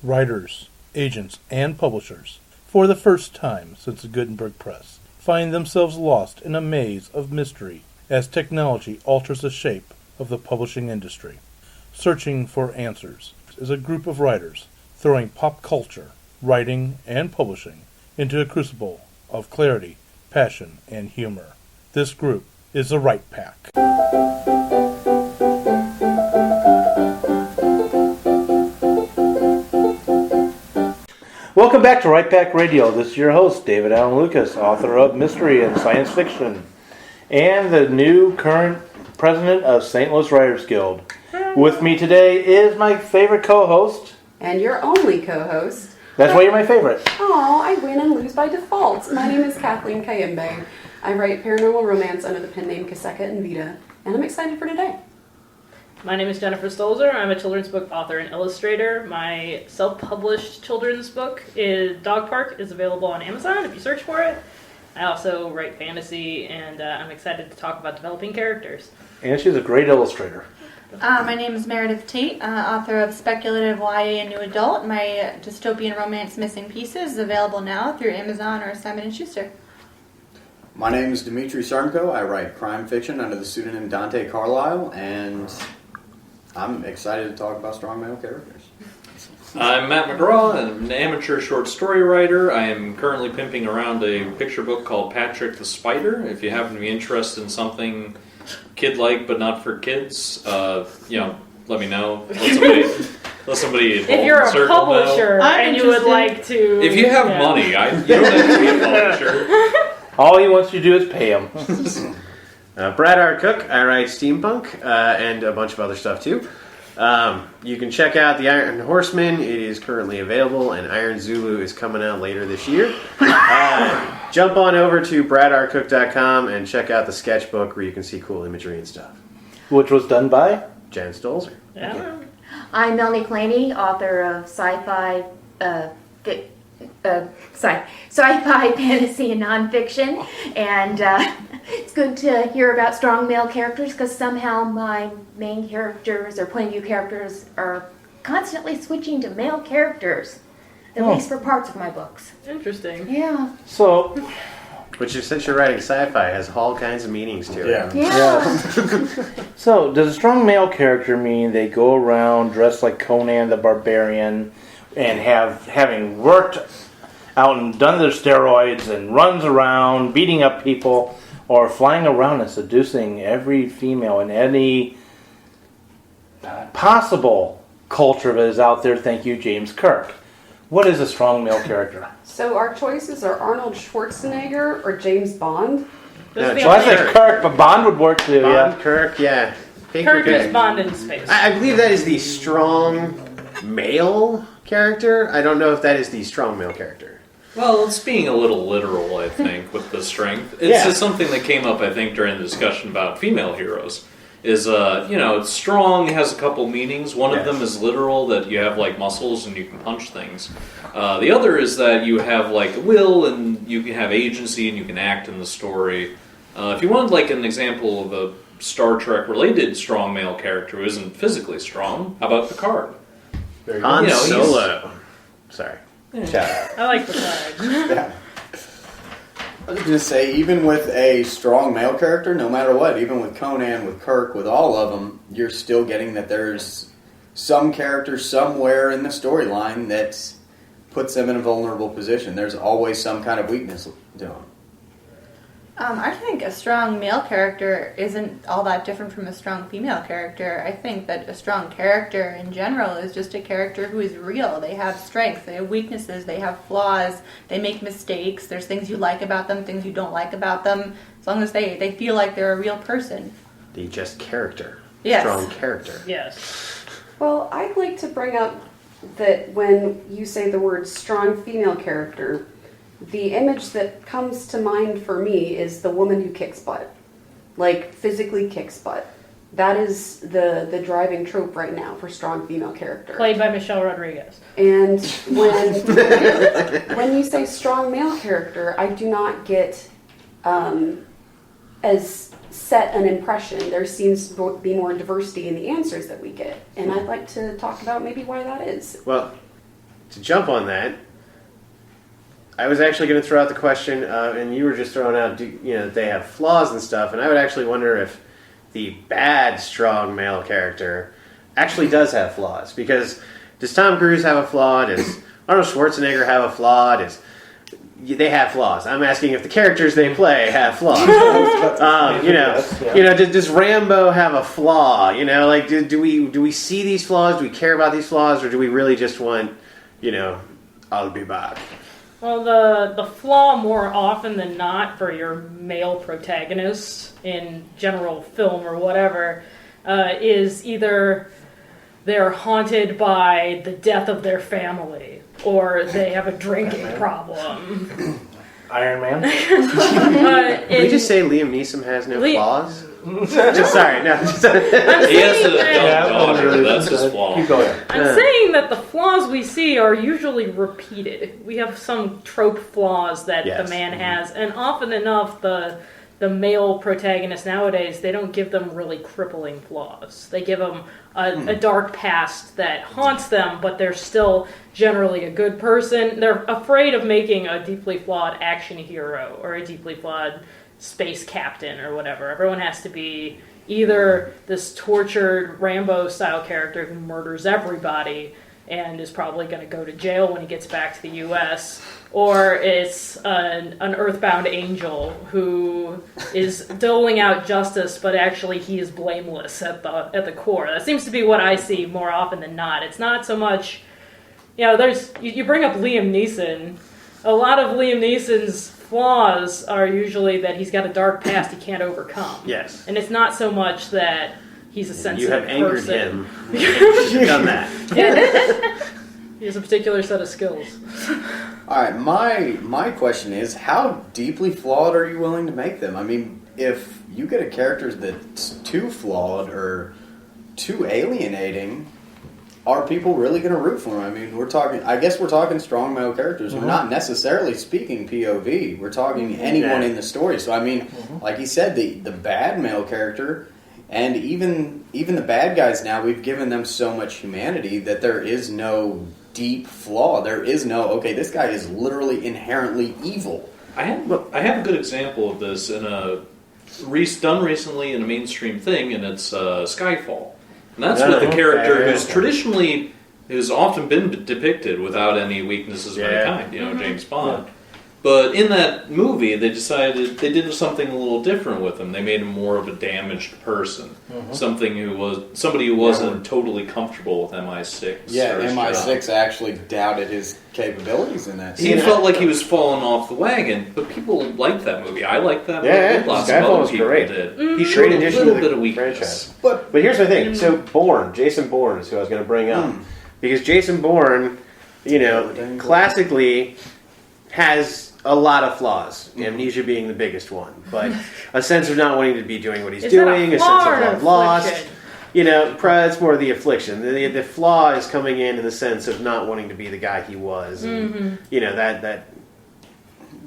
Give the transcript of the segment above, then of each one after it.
Writers, agents, and publishers, for the first time since the Gutenberg Press, find themselves lost in a maze of mystery as technology alters the shape of the publishing industry. Searching for Answers is a group of writers throwing pop culture, writing, and publishing into a crucible of clarity, passion, and humor. This group is the Right Pack. Welcome back to Right Pack Radio. This is your host, David Allen Lucas, author of mystery and science fiction, and the new current president of St. Louis Writers Guild. With me today is my favorite co-host. And your only co-host. That's why you're my favorite. Oh, I win and lose by default. My name is Kathleen Kayembe. I write paranormal romance under the pen name Kaseka and Vita, and I'm excited for today. My name is Jennifer Stolzer. I'm a children's book author and illustrator. My self-published children's book is Dog Park is available on Amazon if you search for it. I also write fantasy, and I'm excited to talk about developing characters. And she's a great illustrator. My name is Meredith Tate, author of speculative YA and new adult. My dystopian romance Missing Pieces is available now through Amazon or Simon & Schuster. My name is Dimitri Sarnko. I write crime fiction under the pseudonym Dante Carlisle, and I'm excited to talk about strong male characters. I'm Matt McGraw. I'm an amateur short story writer. I am currently pimping around a picture book called Patrick the Spider. If you happen to be interested in something kid-like but not for kids, let me know. Let somebody involved If you're in the a circle publisher know. and you would like to... If you have money, you don't have to be a publisher. All he wants you to do is pay him. Brad R. Cook. I write steampunk and a bunch of other stuff too. You can check out The Iron Horseman. It is currently available, and Iron Zulu is coming out later this year. Jump on over to bradrarcook.com and check out the sketchbook where you can see cool imagery and stuff. Which was done by Jen Stolzer. Yeah. I'm Melanie Claney, author of sci-fi fantasy and nonfiction, and it's good to hear about strong male characters because somehow my main characters or point of view characters are constantly switching to male characters, at least for parts of my books. Interesting. Yeah. So, Which, since you're writing sci-fi, has all kinds of meanings to it. Yeah. so does a strong male character mean they go around dressed like Conan the Barbarian and having worked out and done their steroids and runs around beating up people, or flying around and seducing every female in any possible culture that is out there? Thank you, James Kirk. What is a strong male character? So our choices are Arnold Schwarzenegger or James Bond. Yeah, Well, I say Kirk, but Bond would work too. Bond, Yeah. Kirk, yeah. Kirk is Bond in space. I believe that is the strong male character. I don't know if that is the strong male character. Well, it's being a little literal, I think, with the strength. It's just something that came up, I think, during the discussion about female heroes. Is, it's strong, has a couple meanings. One of them is literal, that you have, muscles and you can punch things. The other is that you have, will and you can have agency and you can act in the story. If you want, an example of a Star Trek-related strong male character who isn't physically strong, how about Picard? Han Solo. Sorry. Yeah. I like the flag. Yeah. I was just say, even with a strong male character, no matter what, even with Conan, with Kirk, with all of them, you're still getting that there's some character somewhere in the storyline that puts them in a vulnerable position. There's always some kind of weakness to them. I think a strong male character isn't all that different from a strong female character. I think that a strong character in general is just a character who is real. They have strengths, they have weaknesses, they have flaws, they make mistakes. There's things you like about them, things you don't like about them. As long as they feel like they're a real person. The just character. Yes. Strong character. Yes. Well, I'd like to bring up that when you say the word strong female character, the image that comes to mind for me is the woman who kicks butt. Physically kicks butt. That is the driving trope right now for strong female character. Played by Michelle Rodriguez. And when you say strong male character, I do not get as set an impression. There seems to be more diversity in the answers that we get. And I'd like to talk about maybe why that is. Well, to jump on that, I was actually going to throw out the question, and you were just throwing out, they have flaws and stuff, and I would actually wonder if the bad, strong male character actually does have flaws. Because does Tom Cruise have a flaw? Does Arnold Schwarzenegger have a flaw? They have flaws. I'm asking if the characters they play have flaws. Does Rambo have a flaw? Do we see these flaws? Do we care about these flaws, or do we really just want, I'll be back? Well, the flaw more often than not for your male protagonist in general film or whatever is either they're haunted by the death of their family or they have a drinking problem. Iron Man. Did we just say Liam Neeson has no flaws? Sorry, no. He has a daughter. That's his flaw. Keep going. I'm saying that the flaws we see are usually repeated. We have some trope flaws that the man has, and often enough, the male protagonists nowadays, they don't give them really crippling flaws. They give them a dark past that haunts them, but they're still generally a good person. They're afraid of making a deeply flawed action hero or a deeply flawed space captain or whatever. Everyone has to be either this tortured Rambo-style character who murders everybody and is probably going to go to jail when he gets back to the U.S., or it's an earthbound angel who is doling out justice, but actually he is blameless at the core. That seems to be what I see more often than not. It's not so much, you bring up Liam Neeson. A lot of Liam Neeson's flaws are usually that he's got a dark past he can't overcome. Yes. And it's not so much that he's a sensitive person. You have angered him. You've done that. He has a particular set of skills. All right, my question is, how deeply flawed are you willing to make them? I mean, if you get a character that's too flawed or too alienating, are people really going to root for him? I mean, we're talking strong male characters. We're not necessarily speaking POV. We're talking anyone in the story. So, I mean, like he said, the bad male character, and even the bad guys now, we've given them so much humanity that there is no deep flaw. There is no, okay, this guy is literally inherently evil. I have a good example of this in done recently in a mainstream thing, and it's Skyfall. And that's with the character who's traditionally has often been depicted without any weaknesses of any kind, James Bond. But in that movie, they decided they did something a little different with him. They made him more of a damaged person, somebody who wasn't totally comfortable with MI6. Yeah, MI6 actually doubted his capabilities in that. He felt like he was falling off the wagon, but people liked that movie. I liked that movie. Lots of other people did. He showed a little bit of weakness. But here's the thing. So Jason Bourne is who I was going to bring up. Because Jason Bourne, classically has a lot of flaws, amnesia being the biggest one, but a sense of not wanting to be doing what he's doing, a sense of love lost. It's more the affliction. The flaw is coming in the sense of not wanting to be the guy he was, and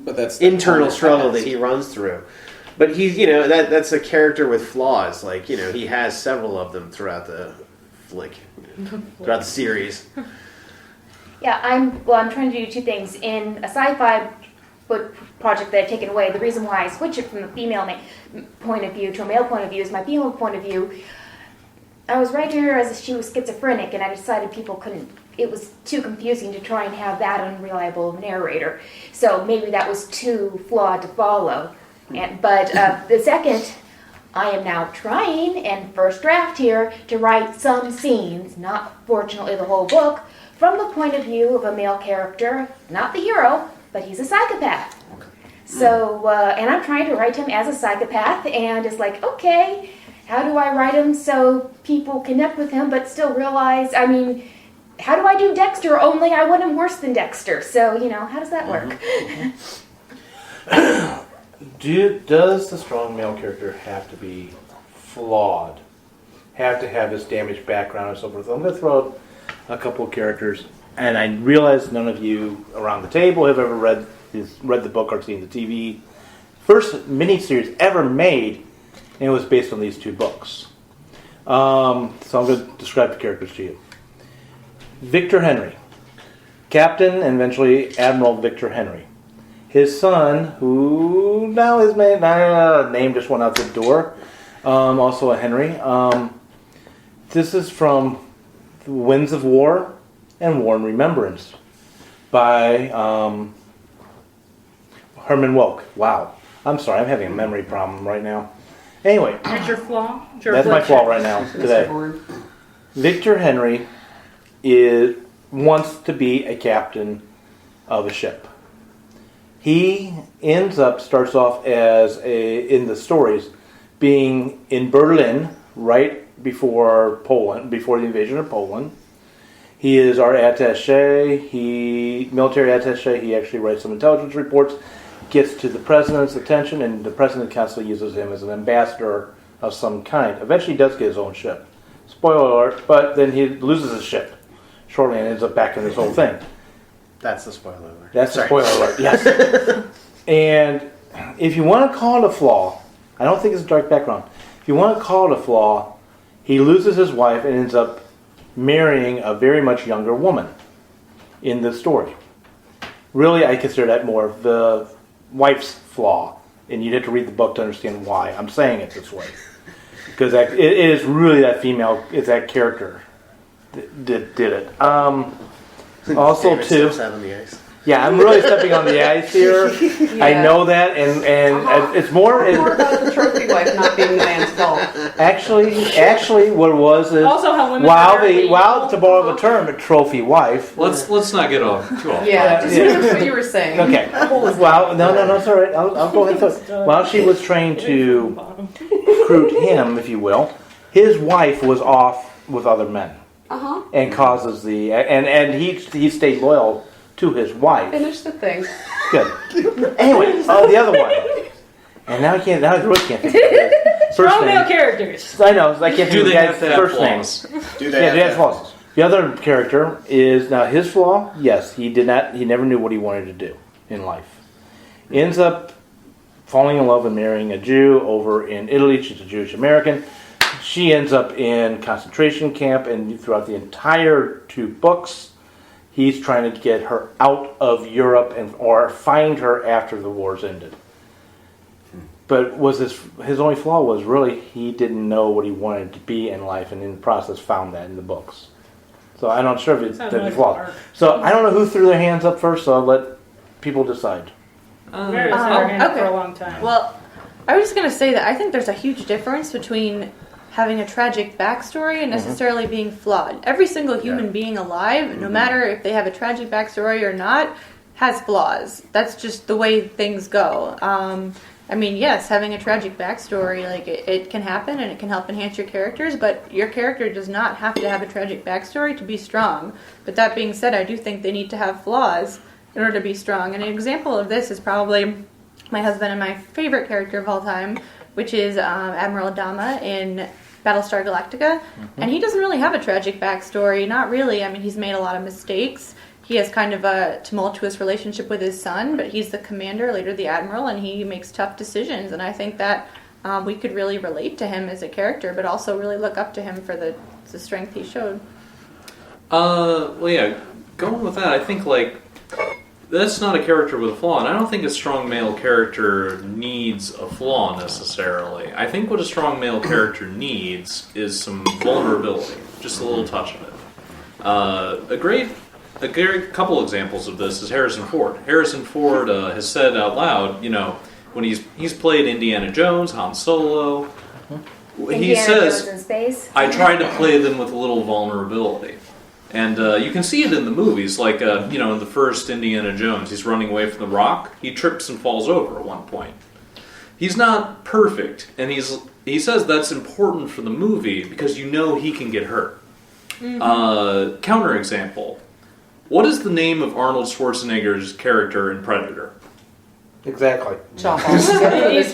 but that's internal struggle that he runs through. But he's that's a character with flaws. Like he has several of them throughout the flick, throughout the series. Yeah, I'm trying to do two things. In a sci-fi book project that I've taken away, the reason why I switch it from a female point of view to a male point of view is my female point of view. I was writing her as if she was schizophrenic, and I decided it was too confusing to try and have that unreliable narrator. So maybe that was too flawed to follow. But the second, I am now trying, in first draft here, to write some scenes, not fortunately the whole book, from the point of view of a male character, not the hero, but he's a psychopath. So, and I'm trying to write him as a psychopath, and it's like, okay, how do I write him so people connect with him, but still realize, how do I do Dexter, only I want him worse than Dexter? So, how does that work? Does the strong male character have to be flawed? Have to have this damaged background and so forth? I'm going to throw out a couple of characters, and I realize none of you around the table have ever read the book or seen the TV. First miniseries ever made, and it was based on these two books. So I'm going to describe the characters to you. Victor Henry, Captain and eventually Admiral Victor Henry. His son, who now his name just went out the door, also a Henry. This is from The Winds of War and War and Remembrance by Herman Wouk. Wow. I'm sorry, I'm having a memory problem right now. Anyway. That's your flaw? That's my flaw right now, today. Victor Henry wants to be a captain of a ship. He starts off in the stories, being in Berlin right before Poland, before the invasion of Poland. He is our attaché, military attaché. He actually writes some intelligence reports, gets to the president's attention, and the president constantly uses him as an ambassador of some kind. Eventually he does get his own ship. Spoiler alert, but then he loses his ship shortly and ends up back in this whole thing. That's the spoiler alert. That's the spoiler alert, yes. And if you want to call it a flaw, I don't think it's a dark background. If you want to call it a flaw, he loses his wife and ends up marrying a very much younger woman in the story. Really, I consider that more of the wife's flaw, and you'd have to read the book to understand why I'm saying it this way. Because it is really that female, it's that character that did it. Also, David too, steps out on the ice. yeah, I'm really stepping on the ice here. Yeah. I know that, and it's more about the trophy wife not being the man's fault. actually, what it was is Also how women to borrow the term, a trophy wife. Let's not get too off. Yeah, just finish what you were saying. Okay. Well, no, it's all right. I'll go ahead. While she was trained to recruit him, if you will, his wife was off with other men, and causes and he stayed loyal to his wife. Finish the thing. Good. Anyway, the other one, and now I really can't think of his first Strong male name. characters. I know. I can't think Do of the they have guy's to have first name. flaws? Do they Yeah, flaws. The other character is now his flaw. Yes, he never knew what he wanted to do in life. Ends up falling in love and marrying a Jew over in Italy. She's a Jewish American. She ends up in concentration camp, and throughout the entire 2 books, he's trying to get her out of Europe or find her after the war's ended. But his only flaw was really he didn't know what he wanted to be in life, and in the process found that in the books. So I'm not sure if it's a flaw. So I don't know who threw their hands up first, so I'll let people decide. Mary's had her hand up okay. for a long time. Well, I was just going to say that I think there's a huge difference between having a tragic backstory and necessarily being flawed. Every single human being alive, no matter if they have a tragic backstory or not, has flaws. That's just the way things go. I mean, yes, having a tragic backstory, like it can happen and it can help enhance your characters, but your character does not have to have a tragic backstory to be strong. But that being said, I do think they need to have flaws in order to be strong. And an example of this is probably my husband and my favorite character of all time, which is Admiral Adama in Battlestar Galactica. And he doesn't really have a tragic backstory, not really. I mean, he's made a lot of mistakes. He has kind of a tumultuous relationship with his son, but he's the commander, later the admiral, and he makes tough decisions. And I think that we could really relate to him as a character, but also really look up to him for the strength he showed. Well, yeah, going with that, I think, that's not a character with a flaw, and I don't think a strong male character needs a flaw necessarily. I think what a strong male character needs is some vulnerability, just a little touch of it. A great couple examples of this is Harrison Ford. Harrison Ford has said out loud, when he's played Indiana Jones, Han Solo, he says, Jones in space. I tried to play them with a little vulnerability. And you can see it in the movies, in the first Indiana Jones, he's running away from the rock, he trips and falls over at one point. He's not perfect, and he says that's important for the movie because he can get hurt. Counterexample. What is the name of Arnold Schwarzenegger's character in Predator? Exactly. Chopper. His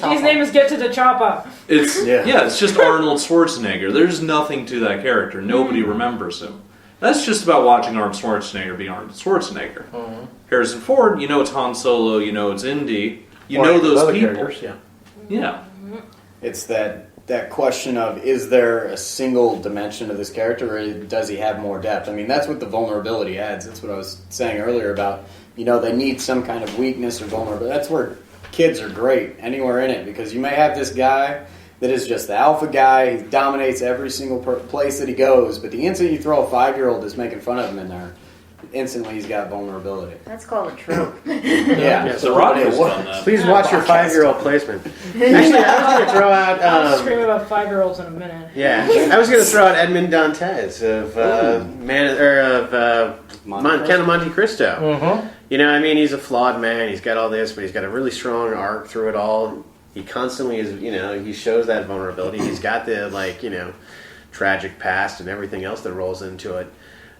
name is Get to the Chopper. It's just Arnold Schwarzenegger. There's nothing to that character. Nobody remembers him. That's just about watching Arnold Schwarzenegger be Arnold Schwarzenegger. Harrison Ford, it's Han Solo, it's Indy. Those other people. Characters, Yeah. It's that that question of, is there a single dimension of this character, or does he have more depth? I mean, that's what the vulnerability adds. That's what I was saying earlier about, they need some kind of weakness or vulnerability. That's where kids are great, anywhere in it, because you may have this guy that is just the alpha guy. He dominates every single place that he goes, but the instant you throw a 5-year-old that's making fun of him in there, instantly he's got vulnerability. That's called a trope. Yeah, so Roger's done that. Please watch your 5-year-old placement. Actually, I was going to throw out. I'll scream about 5-year-olds in a minute. Yeah, I was going to throw out Edmond Dantes of Count of Monte Cristo. Mm-hmm. He's a flawed man. He's got all this, but he's got a really strong arc through it all. He constantly is, he shows that vulnerability. He's got the tragic past and everything else that rolls into it.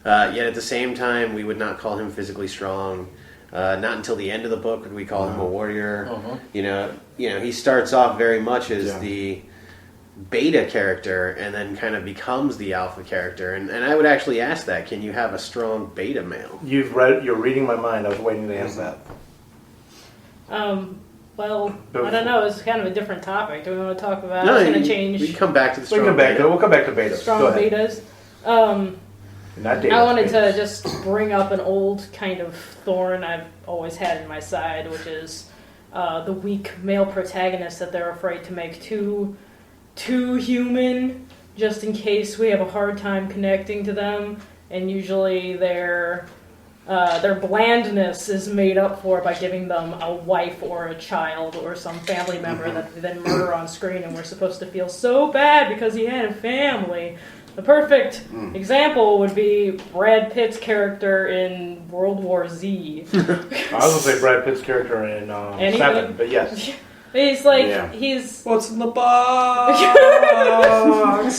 Yet at the same time, we would not call him physically strong. Not until the end of the book would we call him a warrior. He starts off very much as the beta character and then kind of becomes the alpha character. And I would actually ask that, can you have a strong beta male? You're reading my mind. I was waiting to ask that. Well, I don't know. It's kind of a different topic. Do we want to talk about? No, it's going to change. We can come back to the strong. We'll come back to betas. Strong Go ahead. betas. Not datas, I wanted betas. to just bring up an old kind of thorn I've always had in my side, which is the weak male protagonist that they're afraid to make too human, just in case we have a hard time connecting to them. And usually their blandness is made up for by giving them a wife or a child or some family member that they then murder on screen, and we're supposed to feel so bad because he had a family. The perfect example would be Brad Pitt's character in World War Z. I was going to say Brad Pitt's character in 7, but yes. He's he's... What's in the box?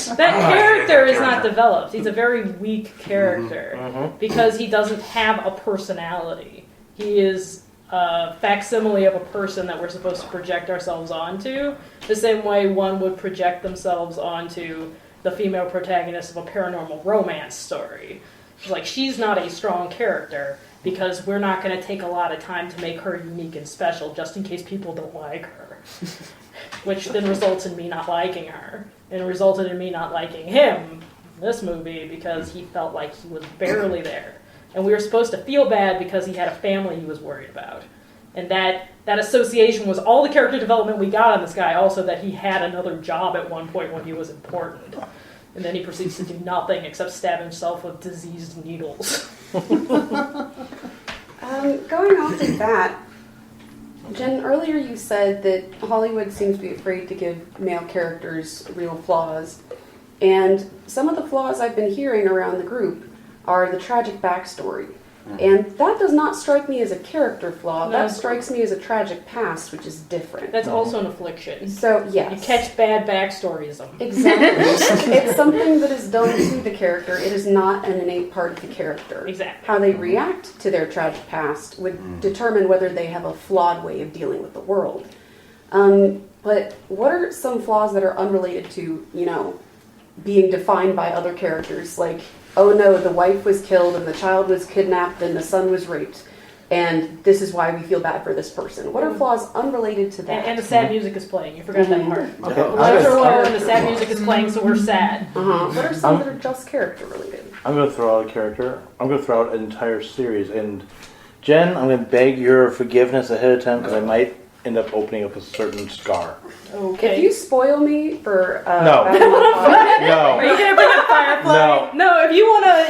That character is not developed. He's a very weak character because he doesn't have a personality. He is a facsimile of a person that we're supposed to project ourselves onto, the same way one would project themselves onto the female protagonist of a paranormal romance story. She's not a strong character because we're not going to take a lot of time to make her unique and special just in case people don't like her. Which then results in me not liking her. And resulted in me not liking him in this movie because he felt like he was barely there. And we were supposed to feel bad because he had a family he was worried about. And that association was all the character development we got on this guy, also that he had another job at one point when he was important. And then he proceeds to do nothing except stab himself with diseased needles. Going off of that, Jen, earlier you said that Hollywood seems to be afraid to give male characters real flaws. And some of the flaws I've been hearing around the group are the tragic backstory. And that does not strike me as a character flaw. That strikes me as a tragic past, which is different. That's also an affliction. So, yes. You catch bad backstories. Exactly. It's something that is done to the character. It is not an innate part of the character. Exactly. How they react to their tragic past would determine whether they have a flawed way of dealing with the world. But what are some flaws that are unrelated to, being defined by other characters? Like, oh no, the wife was killed and the child was kidnapped and the son was raped, and this is why we feel bad for this person. What are flaws unrelated to that? And the sad music is playing. You forgot that part. Okay. The lights are low and the sad music is playing, so we're sad. What are some that are just character related? I'm going to throw out a character. I'm going to throw out an entire series. And Jen, I'm going to beg your forgiveness ahead of time because I might end up opening up a certain scar. Okay. If you spoil me for No. Are you gonna bring up Firefly? No. If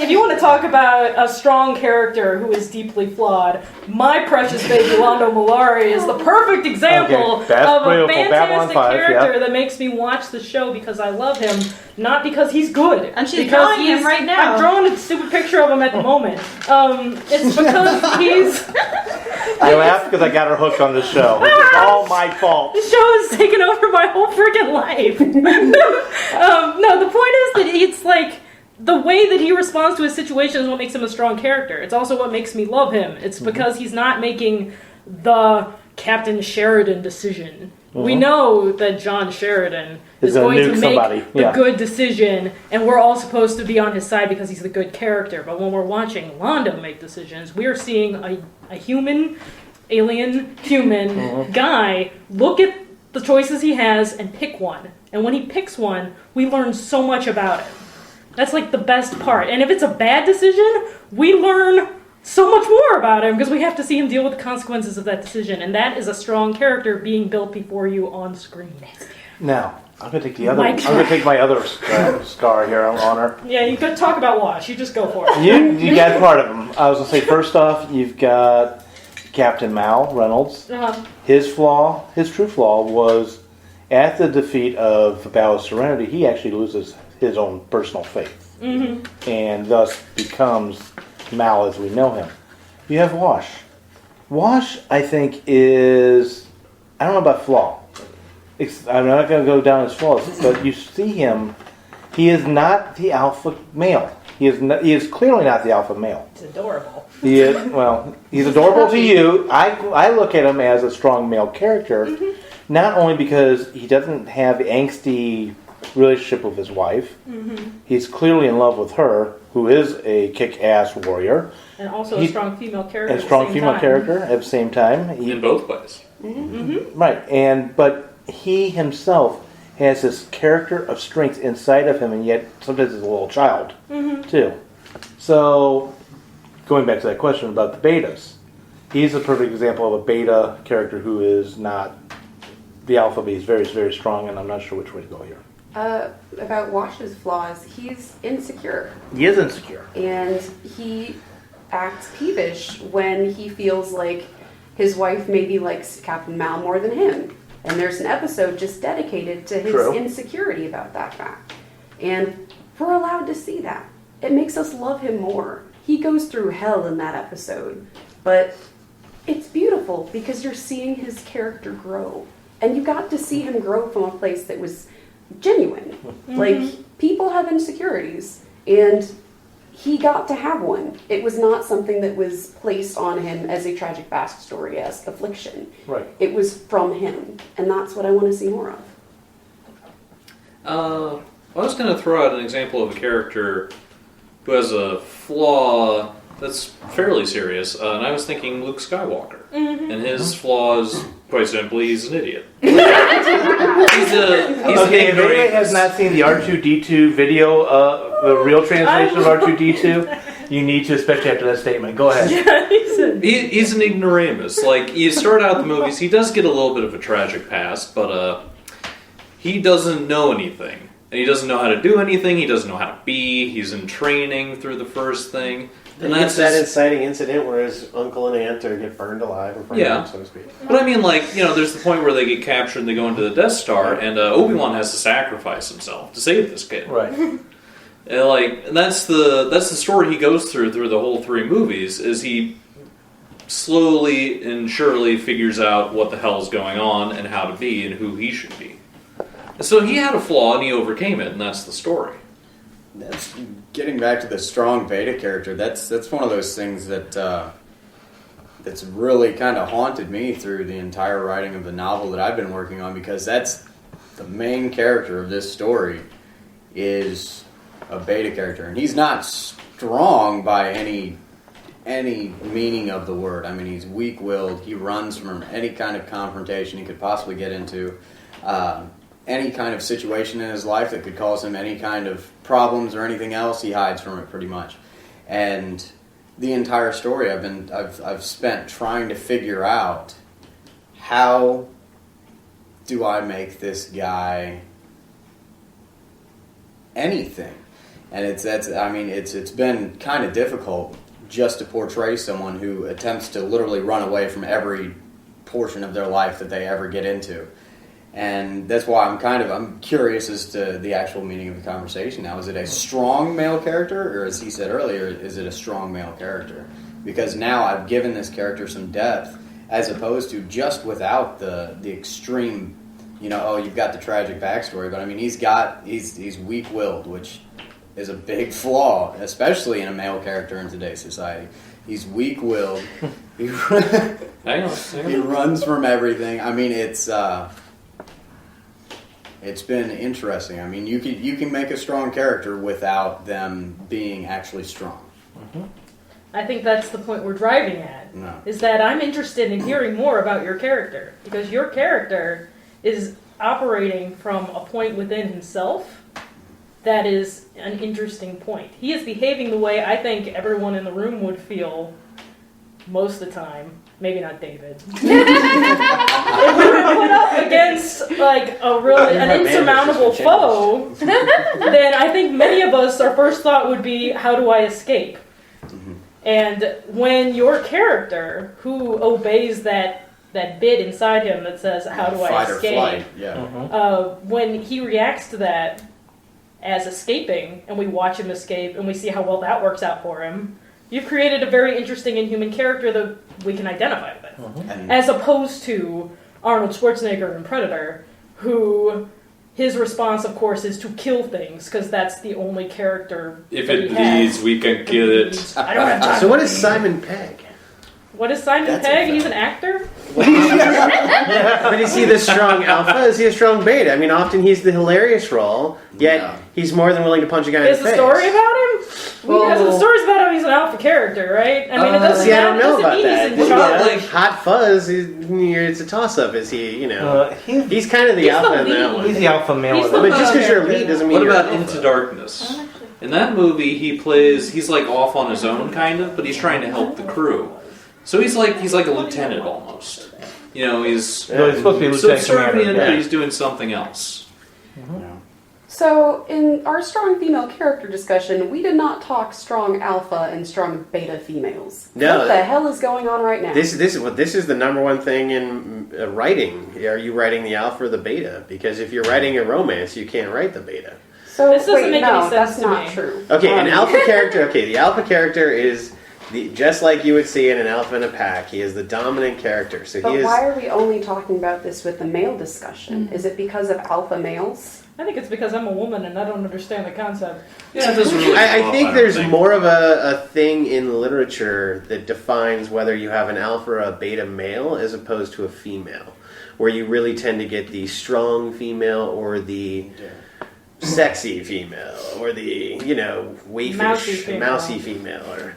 you want to talk about a strong character who is deeply flawed, my precious baby Londo Mollari is the perfect example Okay, that's of a beautiful. Babylon fantastic 5, character yeah. that makes me watch the show because I love him, not because he's good. And she's because drawing him right now. I'm drawing a stupid picture of him at the moment. It's because he's. I laughed because I got her hooked on this show. It's all my fault. The show has taken over my whole freaking life. No, the point is that it's like the way that he responds to his situation is what makes him a strong character. It's also what makes me love him. It's because he's not making the Captain Sheridan decision. We know that John Sheridan is going to make the good decision, and we're all supposed to be on his side because he's the good character. But when we're watching Londo make decisions, we are seeing a human, alien, human guy look at the choices he has and pick one. And when he picks one, we learn so much about him. That's like the best part. And if it's a bad decision, we learn so much more about him because we have to see him deal with the consequences of that decision. And that is a strong character being built before you on screen. Now, I'm going to take I'm going to take my other scar here on her. Yeah, you could talk about Wash. You just go for it. You got part of them. I was going to say, first off, you've got Captain Mal Reynolds. Uh-huh. His true flaw was at the defeat of the Battle of Serenity, he actually loses his own personal faith. Mm-hmm. And thus becomes Mal as we know him. You have Wash. Wash, I think, is... I don't know about flaw. I'm not going to go down his flaws, but you see him, he is not the alpha male. He is clearly not the alpha male. It's adorable. He's adorable to you. I look at him as a strong male character, not only because he doesn't have the angsty relationship with his wife. Mm-hmm. He's clearly in love with her, who is a kick-ass warrior. And also a strong female character. Character at the same time. In both ways. Mm-hmm. Mm-hmm. Right, but he himself has this character of strength inside of him, and yet sometimes he's a little child, too. So, going back to that question about the betas, he's a perfect example of a beta character who is not the alpha, but he's very, very strong, and I'm not sure which way to go here. About Wash's flaws, he's insecure. He is insecure. And he acts peevish when he feels like his wife maybe likes Captain Mal more than him. And there's an episode just dedicated to his insecurity about that fact. And we're allowed to see that. It makes us love him more. He goes through hell in that episode. But it's beautiful because you're seeing his character grow. And you got to see him grow from a place that was genuine. Mm-hmm. Like, people have insecurities. And he got to have one. It was not something that was placed on him as a tragic backstory, as affliction. Right. It was from him, and that's what I want to see more of. I was going to throw out an example of a character who has a flaw that's fairly serious, and I was thinking Luke Skywalker. Mm-hmm. And his flaw is, quite simply, he's an idiot. He's if anybody has not seen the R2-D2 video, the real translation of R2-D2, you need to, especially after that statement. Go ahead. Yeah, he's an ignoramus. Like, you start out the movies, he does get a little bit of a tragic past, but he doesn't know anything. And he doesn't know how to do anything, he doesn't know how to be, he's in training through the first thing. And that's that inciting incident where his uncle and aunt get burned alive in front of him, so to speak. But I mean, like, there's the point where they get captured and they go into the Death Star, and Obi-Wan has to sacrifice himself to save this kid. Right. And that's the story he goes through the whole three movies, is he slowly and surely figures out what the hell's going on and how to be and who he should be. And so he had a flaw and he overcame it, and that's the story. That's getting back to the strong beta character. That's one of those things that's really kind of haunted me through the entire writing of the novel that I've been working on, because that's the main character of this story is a beta character, and he's not strong by any meaning of the word. I mean, he's weak-willed. He runs from any kind of confrontation he could possibly get into. Any kind of situation in his life that could cause him any kind of problems or anything else, he hides from it pretty much. And the entire story I've spent trying to figure out, how do I make this guy anything? And it's been kind of difficult just to portray someone who attempts to literally run away from every portion of their life that they ever get into. And that's why I'm curious as to the actual meaning of the conversation now. Is it a strong male character, or as he said earlier, is it a strong male character? Because now I've given this character some depth, as opposed to just without the extreme, you've got the tragic backstory, but I mean he's weak-willed, which is a big flaw, especially in a male character in today's society. He's weak-willed. He runs from everything. I mean, it's been interesting. I mean, you can make a strong character without them being actually strong. Mm-hmm. I think that's the point we're driving at. No. Is that I'm interested in hearing more about your character, because your character is operating from a point within himself that is an interesting point. He is behaving the way I think everyone in the room would feel most of the time. Maybe not David. If we were put up against like an insurmountable foe, then I think many of us, our first thought would be, how do I escape? And when your character, who obeys that bit inside him that says, how do I Fight or escape? flight. Yeah. When he reacts to that as escaping, and we watch him escape, and we see how well that works out for him, you've created a very interesting and human character that we can identify with. As opposed to Arnold Schwarzenegger in Predator, who his response, of course, is to kill things, because that's the only character. If it bleeds, we can get it. I don't have time. So what is Simon Pegg? What is Simon Pegg? He's an actor? But is he the strong alpha? Is he a strong beta? I mean, often he's the hilarious role, yet he's more than willing to punch a guy in the face. Is the story about him? Because the story's about him, he's an alpha character, right? I mean, it doesn't I don't know about mean that. he's in charge. Like Hot Fuzz, it's a toss-up. Is he, he's kind of the alpha in that one. He's the alpha male. But just because you're a lead doesn't mean What you're about alpha. Into Darkness? In that movie, he's like off on his own, kind of, but he's trying to help the crew. So he's like a lieutenant almost. He's he's supposed to be lieutenant subservient, commander. but he's doing something else. So, in our strong female character discussion, we did not talk strong alpha and strong beta females. No. What the hell is going on right now? This is the number one thing in writing. Are you writing the alpha or the beta? Because if you're writing a romance, you can't write the beta. So, This doesn't make any sense that's to not me. true. Okay, an alpha character. Okay, the alpha character is just like you would see in an alpha in a pack. He is the dominant character. So But he is. why are we only talking about this with the male discussion? Is it because of alpha males? I think it's because I'm a woman and I don't understand the concept. Yeah, it doesn't really. I come up, think don't there's think. more of a thing in literature that defines whether you have an alpha or a beta male as opposed to a female, where you really tend to get the strong female or the sexy female or the waifish mousy female or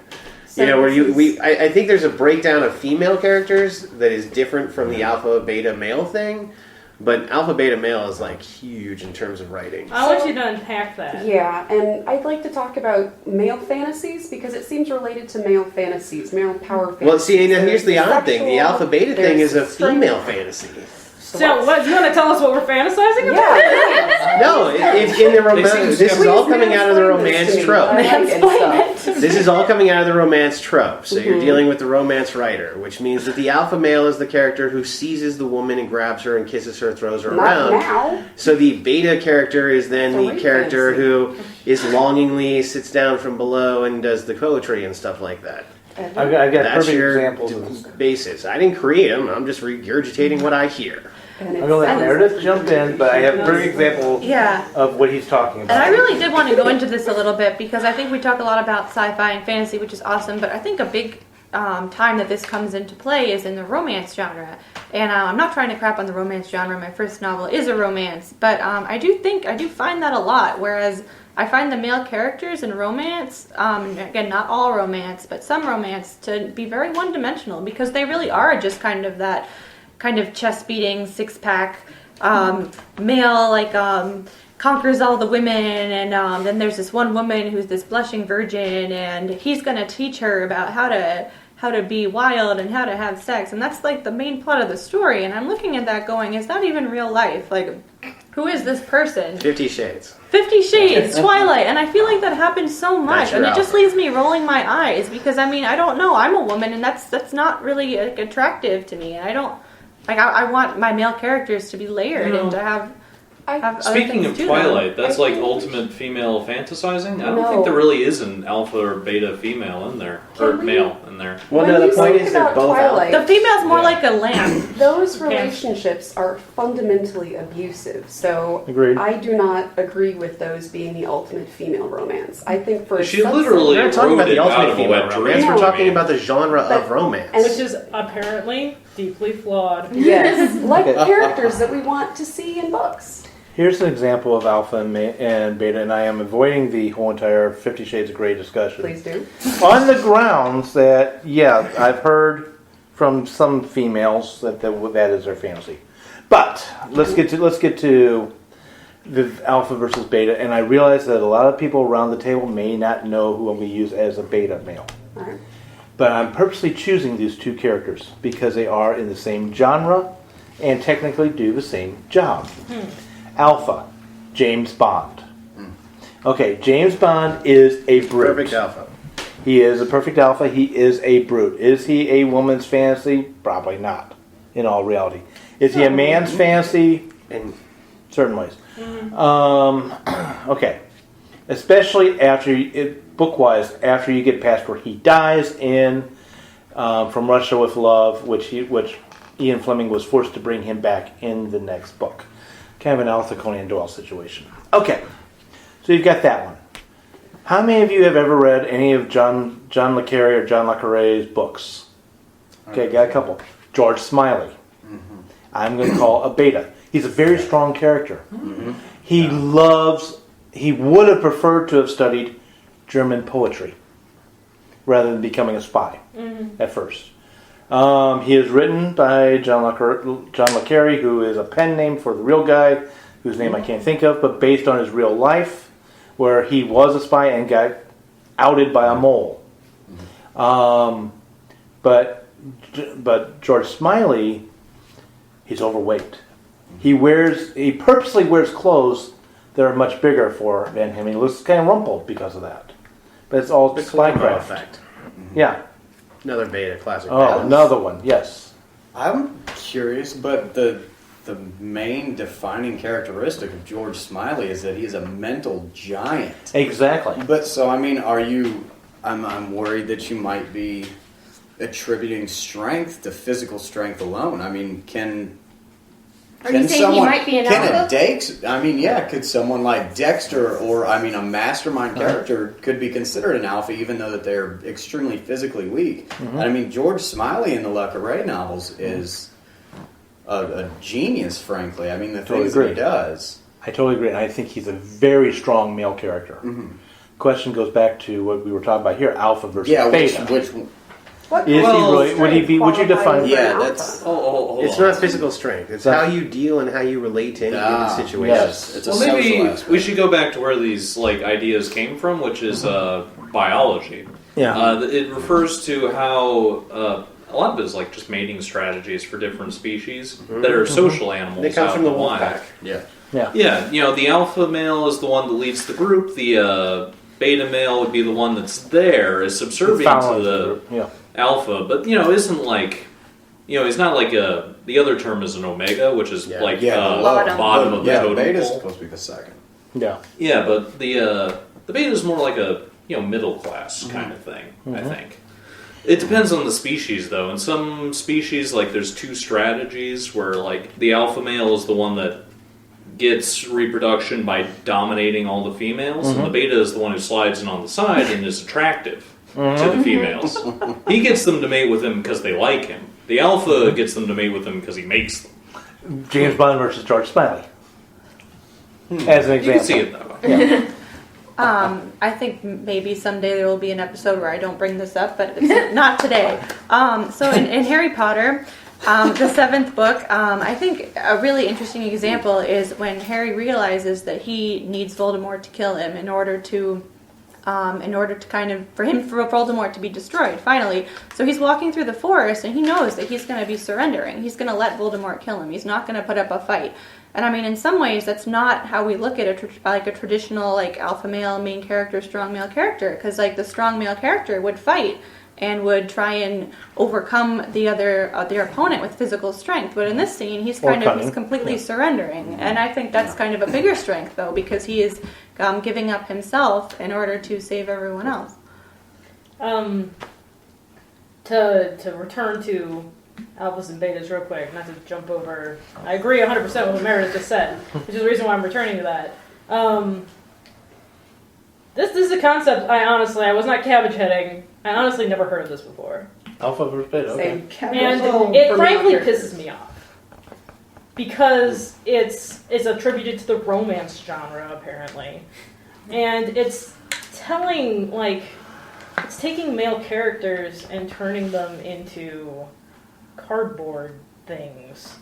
I think there's a breakdown of female characters that is different from the alpha beta male thing. But alpha beta male is like huge in terms of writing. I want you to unpack that. Yeah, and I'd like to talk about male fantasies because it seems related to male fantasies, male power fantasies. Well, see, now here's the odd thing. The alpha beta thing is a there's female fantasy. So, what, you want to tell us what we're fantasizing about? Yeah. No, if in the romance, this is all coming out of the romance trope. This is all coming out of the romance trope. So you're dealing with the romance writer, which means that the alpha male is the character who seizes the woman and grabs her and kisses her, throws her around. Now. So the beta character is then the character who is longingly sits down from below and does the poetry and stuff like that. I've got That's perfect your examples of this. basis. I didn't create them. I'm just regurgitating what I hear. And I'm going to let Meredith jump in, but I have a perfect example Yeah. of what he's talking about. And I really did want to go into this a little bit because I think we talk a lot about sci-fi and fantasy, which is awesome, but I think a big time that this comes into play is in the romance genre. And I'm not trying to crap on the romance genre. My first novel is a romance, but I do find that a lot, whereas I find the male characters in romance, again, not all romance, but some romance, to be very one-dimensional because they really are just kind of that kind of chest-beating, six-pack male, conquers all the women, and then there's this one woman who's this blushing virgin, and he's going to teach her about how to be wild and how to have sex, and that's like the main plot of the story. And I'm looking at that going, is that even real life? Like, who is this person? 50 Shades. 50 Shades, Twilight, and I feel like that happens so much, and it just leaves me rolling my eyes because I don't know, I'm a woman, and that's not really attractive to me, and I don't. I want my male characters to be layered and to have other Speaking things of to Twilight, them. that's like ultimate female fantasizing. I don't No. think there really is an alpha or beta female in there, or Can we- male in there. Well, When no, you the point speak is they're about both Twilight, alpha. The female's more like a lamb. Those relationships are fundamentally abusive, so Agreed. I do not agree with those being the ultimate female romance. I think for She subset- literally We're not talking about wrote the it out ultimate of a female wet romance. dream. We're talking about the genre of But- romance. and- Which is apparently deeply flawed. Yes, like characters that we want to see in books. Here's an example of alpha and beta, and I am avoiding the whole entire 50 Shades of Grey discussion. Please do. On the grounds that, yeah, I've heard from some females that is their fantasy. But let's get to the alpha versus beta, and I realize that a lot of people around the table may not know who I'm going to use as a beta male. All right. But I'm purposely choosing these two characters because they are in the same genre and technically do the same job. Alpha, James Bond. Okay, James Bond is a brute. Perfect alpha. He is a perfect alpha. He is a brute. Is he a woman's fantasy? Probably not, in all reality. Is he a man's fantasy? In certain ways. Okay. Especially book-wise, after you get past where he dies in From Russia with Love, which Ian Fleming was forced to bring him back in the next book. Kind of an Arthur Conan Doyle situation. Okay. So you've got that one. How many of you have ever read any of John Le Carre or John Le Carre's books? Okay, got a couple. George Smiley. I'm going to call a beta. He's a very strong character. He would have preferred to have studied German poetry rather than becoming a spy at first. He is written by John Le Carre, who is a pen name for the real guy, whose name I can't think of, but based on his real life, where he was a spy and got outed by a mole. But George Smiley, he's overweight. He purposely wears clothes that are much bigger than him. He looks kind of rumpled because of that. But it's all spycraft. Effect. Yeah. Another beta classic. Oh, another one. Yes. I'm curious, but the main defining characteristic of George Smiley is that he is a mental giant. Exactly. But so, I mean, I'm worried that you might be attributing strength to physical strength alone. I mean, Are you saying he might be an alpha? Could someone like Dexter or, a mastermind character could be considered an alpha even though that they're extremely physically weak. And I mean, George Smiley in the Le Carre novels is a genius, frankly. I mean, the things that he does. I totally agree. And I think he's a very strong male character. Question goes back to what we were talking about here, alpha versus beta. Which Would you define? Yeah, that's. It's not physical strength. It's how you deal and how you relate to any given situation. Yes. It's a Well, social maybe aspect. we should go back to where these ideas came from, which is biology. Yeah. It refers to how a lot of it is like just mating strategies for different species that are social animals. They come out from the in wolf wild. pack. Yeah. Yeah, the alpha male is the one that leads the group. The beta male would be the one that's there, is subservient to the alpha, but isn't like, he's not like the other term is an omega, which is the bottom of the totem beta's pole. supposed to be the second. Yeah, but the beta is more like a middle class kind of thing. I think it depends on the species, though. In some species, like there's two strategies where like the alpha male is the one that gets reproduction by dominating all the females, and the beta is the one who slides in on the side and is attractive to the females. He gets them to mate with him because they like him. The alpha gets them to mate with him because he makes them. James Bond versus George Smiley. As an example. You can see it that way. I think maybe someday there will be an episode where I don't bring this up, but it's not today. So in Harry Potter, the seventh book, I think a really interesting example is when Harry realizes that he needs Voldemort to kill him in order to for Voldemort to be destroyed, finally. So he's walking through the forest, and he knows that he's going to be surrendering. He's going to let Voldemort kill him. He's not going to put up a fight. And I mean, in some ways, that's not how we look at a traditional, alpha male, main character, strong male character. Because, the strong male character would fight and would try and overcome their opponent with physical strength. But in this scene, he's completely surrendering. And I think that's kind of a bigger strength, though, because he is giving up himself in order to save everyone else. To return to alphas and betas real quick, not to jump over. I agree 100% with what Meredith just said, which is the reason why I'm returning to that. This is a concept I was not cabbage heading. I honestly never heard of this before. Alpha versus beta, okay. And it frankly pisses me off. Because it's attributed to the romance genre, apparently. And it's telling, it's taking male characters and turning them into cardboard things.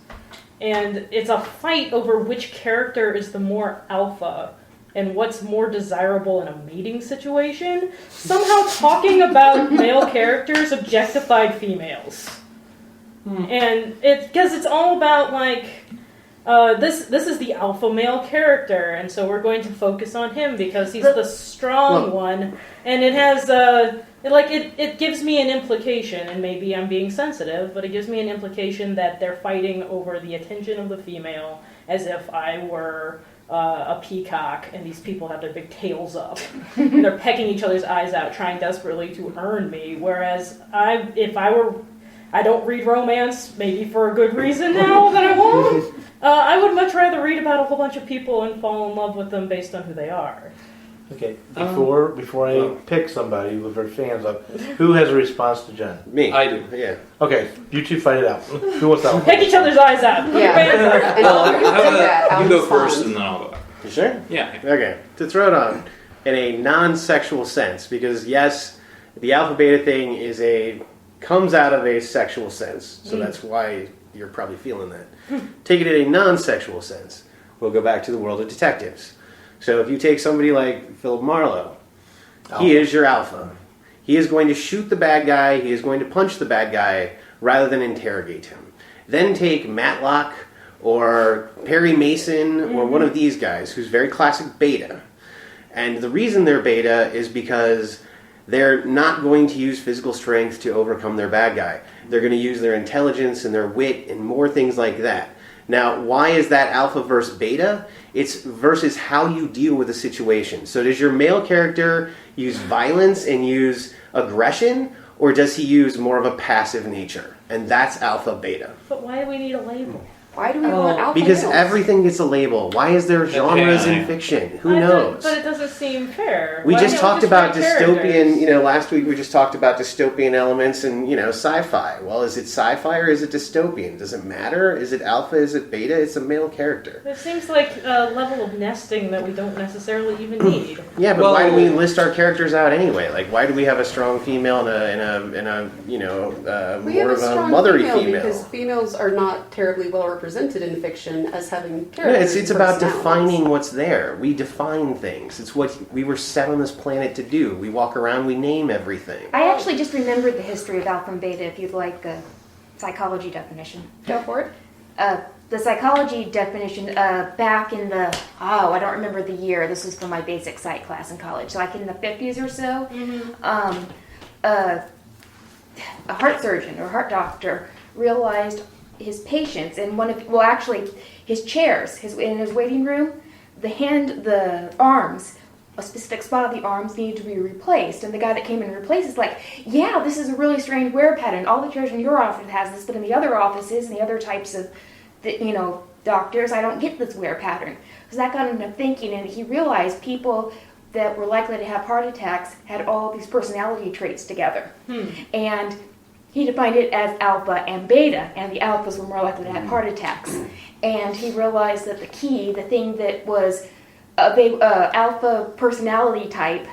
and it's a fight over which character is the more alpha and what's more desirable in a mating situation. Somehow talking about male characters objectified females. And because it's all about like this is the alpha male character, and so we're going to focus on him because he's the strong one, and it has it gives me an implication, and maybe I'm being sensitive, but it gives me an implication that they're fighting over the attention of the female as if I were a peacock, and these people have their big tails up, and they're pecking each other's eyes out, trying desperately to earn me. Whereas I don't read romance, maybe for a good reason now that I won't. I would much rather read about a whole bunch of people and fall in love with them based on who they are. Okay, before I pick somebody with their fans up, who has a response to Jen? Me. I do. Yeah. Okay, you two fight it out. Who wants that one? Peck each other's eyes out. Yeah. You go first, and then I'll go. You sure? Yeah. Okay. To throw it on in a non-sexual sense, because yes, the alpha beta thing comes out of a sexual sense, so that's why you're probably feeling that. Take it in a non-sexual sense. We'll go back to the world of detectives. So if you take somebody like Philip Marlowe, he is your alpha. He is going to shoot the bad guy, he is going to punch the bad guy, rather than interrogate him. Then take Matlock or Perry Mason or one of these guys, who's very classic beta. And the reason they're beta is because they're not going to use physical strength to overcome their bad guy. They're going to use their intelligence and their wit and more things like that. Now, why is that alpha versus beta? It's versus how you deal with a situation. So does your male character use violence and use aggression, or does he use more of a passive nature? And that's alpha beta. But why do we need a label? Why do we want alpha Because males? everything gets a label. Why is there genres in fiction? Who knows? But it doesn't seem fair. We Why just can't talked about write dystopian, characters? last week we just talked about dystopian elements and, sci-fi. Well, is it sci-fi or is it dystopian? Does it matter? Is it alpha? Is it beta? It's a male character. It seems like a level of nesting that we don't necessarily even need. Yeah, but why do we list our characters out anyway? Like, why do we have a strong female and a We more have of a a strong mothery female female? because females are not terribly well represented in fiction as having Yeah, characters. it's and about personalities. defining what's there. We define things. It's what we were set on this planet to do. We walk around, we name everything. I actually just remembered the history of alpha and beta if you'd like a psychology definition. Go for it. The psychology definition back in the, I don't remember the year, this was from my basic psych class in college, so like in the 50s or so, a heart surgeon or heart doctor realized his patients in his chairs, in his waiting room, the arms, a specific spot of the arms needed to be replaced, and the guy that came in and replaced is like, yeah, this is a really strange wear pattern. All the chairs in your office has this, but in the other offices and the other types of, doctors, I don't get this wear pattern. So that got him to thinking, and he realized people that were likely to have heart attacks had all these personality traits together, and he defined it as alpha and beta, and the alphas were more likely to have heart attacks. And he realized that the thing that was alpha personality type,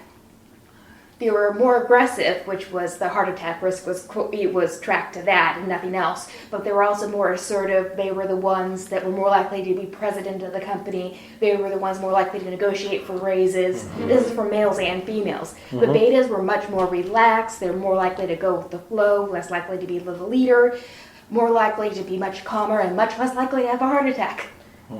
they were more aggressive, which was the heart attack risk was tracked to that and nothing else. But they were also more assertive. They were the ones that were more likely to be president of the company. They were the ones more likely to negotiate for raises. This is for males and females. The betas were much more relaxed. They're more likely to go with the flow, less likely to be the leader, more likely to be much calmer, and much less likely to have a heart attack.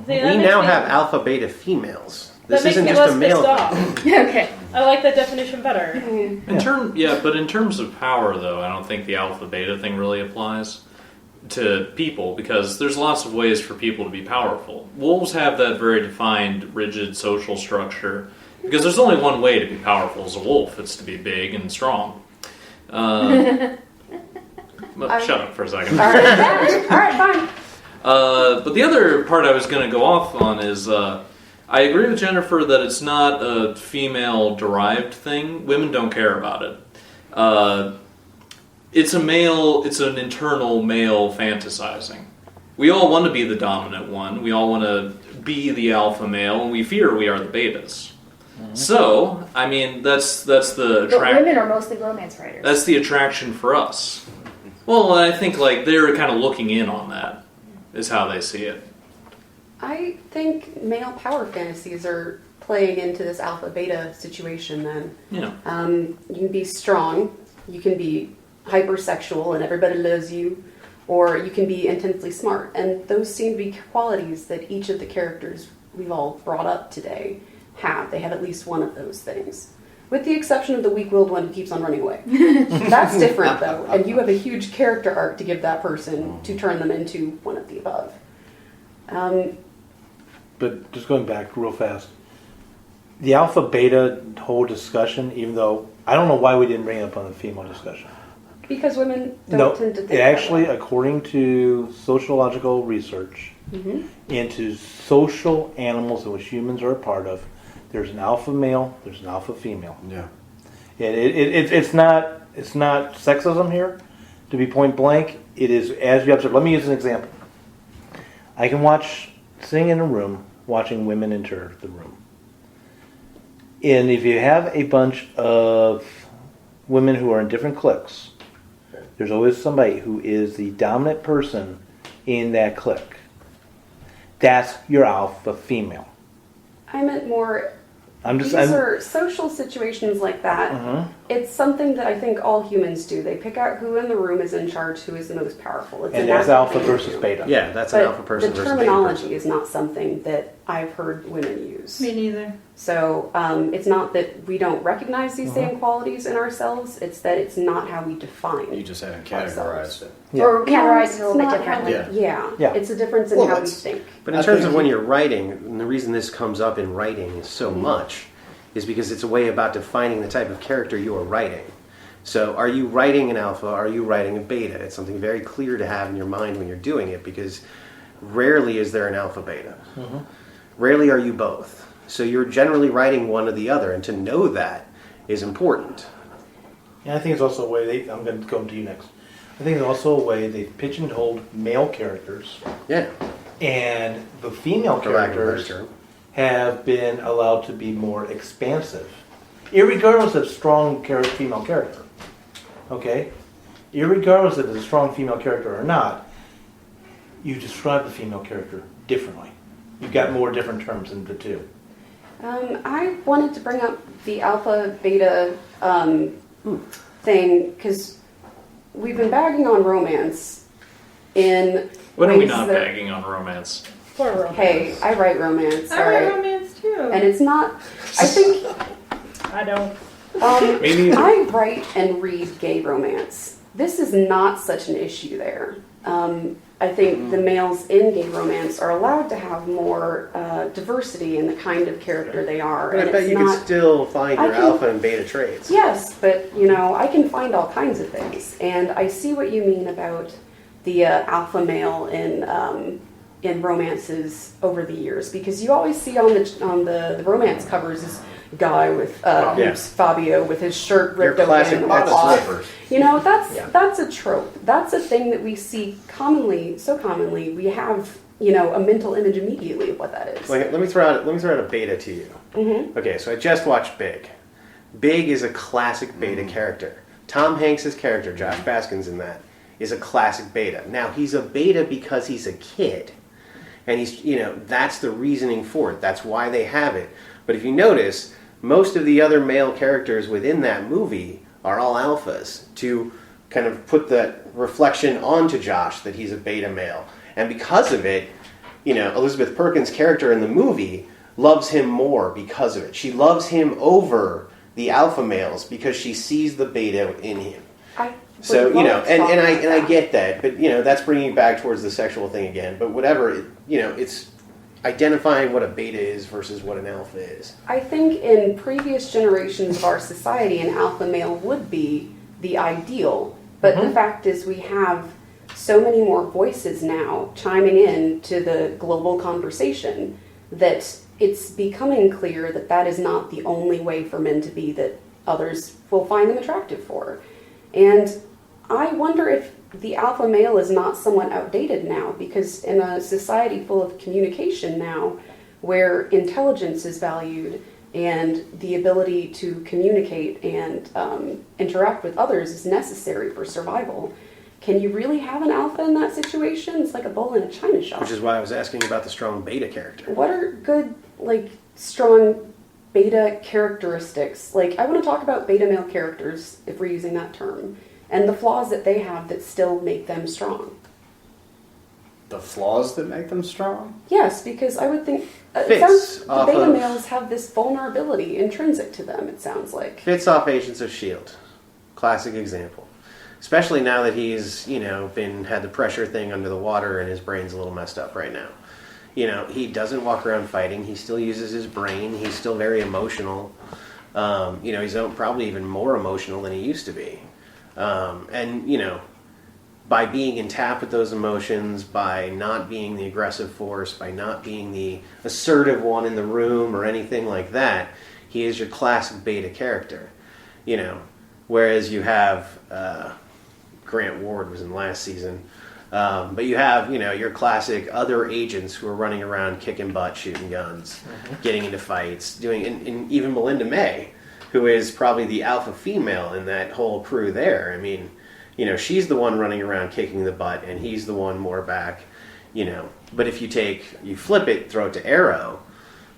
See, We now have alpha beta females. This that makes isn't me just less a male pissed thing. off. Okay. I like that definition better. But in terms of power, though, I don't think the alpha beta thing really applies to people because there's lots of ways for people to be powerful. Wolves have that very defined, rigid social structure because there's only one way to be powerful as a wolf. It's to be big and strong. Shut up for a second. All right, fine. But the other part I was going to go off on is I agree with Jennifer that it's not a female-derived thing. Women don't care about it. It's an internal male fantasizing. We all want to be the dominant one. We all want to be the alpha male, and we fear we are the betas. So, I mean, that's the But women are mostly romance writers. That's the attraction for us. Well, I think they're kind of looking in on that. is how they see it. I think male power fantasies are playing into this alpha beta situation then. Yeah. You can be strong, you can be hypersexual and everybody loves you, or you can be intensely smart. And those seem to be qualities that each of the characters we've all brought up today have. They have at least one of those things. With the exception of the weak-willed one who keeps on running away. That's different though, and you have a huge character arc to give that person to turn them into one of the above. But just going back real fast, the alpha beta whole discussion, even though I don't know why we didn't bring it up on the female discussion. Because women don't No, tend to think it actually, that way. according to sociological research into social animals in which humans are a part of, there's an alpha male, there's an alpha female. Yeah. It's not sexism here, to be point blank. It is as you observe. Let me use an example. I can sitting in a room, watching women enter the room. And if you have a bunch of women who are in different cliques, there's always somebody who is the dominant person in that clique. That's your alpha female. I meant more, these are social situations like that. It's something that I think all humans do. They pick out who in the room is in charge, who is the most powerful. It's and a there's natural alpha thing to versus do. beta. Yeah, that's But an alpha person the versus beta terminology person. is not something that I've heard women use. Me neither. So it's not that we don't recognize these same qualities in ourselves, it's that it's not how we define You just haven't ourselves. categorized it. Yeah. Or categorized It's a little bit not differently. how we- Yeah. Yeah. It's a difference in Well, how we that's- think. But in I terms think of when you- you're writing, and the reason this comes up in writing so much is because it's a way about defining the type of character you are writing. So are you writing an alpha? Are you writing a beta? It's something very clear to have in your mind when you're doing it, because rarely is there an alpha beta. Rarely are you both. So you're generally writing one or the other, and to know that is important. And I think it's also a way I'm going to go to you next. I think it's also a way they pigeonholed male characters, Yeah. and the female For lack of a better characters term. have been allowed to be more expansive, irregardless of strong female character. Okay, irregardless if it's a strong female character or not, you describe the female character differently. You've got more different terms in the two. I wanted to bring up the alpha beta thing because we've been bagging on romance in When are we ways not that- bagging on romance? Poor romance. Hey, I write romance, I alright? write romance too. And it's not, I think, I don't. Me neither. I write and read gay romance. This is not such an issue there. I think the males in gay romance are allowed to have more diversity in the kind of character they are. But I and bet it's you not, can still find I your can- alpha and beta traits. Yes, but I can find all kinds of things, and I see what you mean about the alpha male in romances over the years, because you always see on the romance covers this guy with who's Fabio with his shirt ripped Your classic open. modest off. slippers. That's a trope. That's a thing that we see so commonly. We have a mental image immediately of what that is. Let me throw out a beta to you. Okay, so I just watched Big. Big is a classic beta character. Tom Hanks' character, Josh Baskin's in that, is a classic beta. Now, he's a beta because he's a kid. And he's, that's the reasoning for it. That's why they have it. But if you notice, most of the other male characters within that movie are all alphas to kind of put that reflection onto Josh that he's a beta male. And because of it, Elizabeth Perkins' character in the movie loves him more because of it. She loves him over the alpha males because she sees the beta in him. So, and I get that, but, that's bringing it back towards the sexual thing again. But whatever, it's identifying what a beta is versus what an alpha is. I think in previous generations of our society, an alpha male would be the ideal. But the fact is we have so many more voices now chiming in to the global conversation that it's becoming clear that that is not the only way for men to be that others will find them attractive for. And I wonder if the alpha male is not somewhat outdated now, because in a society full of communication now, where intelligence is valued and the ability to communicate and interact with others is necessary for survival, can you really have an alpha in that situation? It's like a bull in a china shop. Which is why I was asking about the strong beta character. What are good, like, strong beta characteristics? Like, I want to talk about beta male characters, if we're using that term, and the flaws that they have that still make them strong. The flaws that make them strong? Yes, because I would think it Fits sounds the off beta of- males have this vulnerability intrinsic to them. It sounds like. Fits off Agents of S.H.I.E.L.D. Classic example. Especially now that he's, had the pressure thing under the water and his brain's a little messed up right now. He doesn't walk around fighting. He still uses his brain. He's still very emotional. He's probably even more emotional than he used to be. By being in tap with those emotions, by not being the aggressive force, by not being the assertive one in the room or anything like that, he is your classic beta character. Whereas you have Grant Ward was in last season, but you have your classic other agents who are running around kicking butt, shooting guns, getting into fights, and even Melinda May, who is probably the alpha female in that whole crew there. I mean, she's the one running around kicking the butt, and he's the one more back. But if you flip it, throw it to Arrow.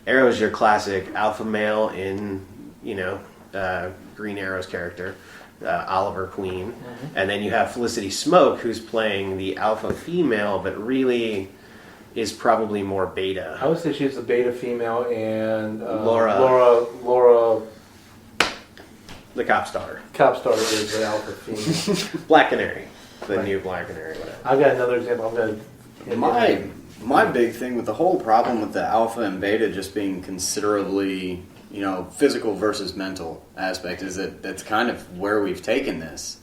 Arrow's your classic alpha male in Green Arrow's character, Oliver Queen, and then you have Felicity Smoke, who's playing the alpha female, but really is probably more beta. I would say she's the beta female, and Laura, the cop star. Cop star is the alpha female. Black Canary, the new Black Canary, whatever. I've got another example. My big thing with the whole problem with the alpha and beta just being considerably, physical versus mental aspect is that that's kind of where we've taken this.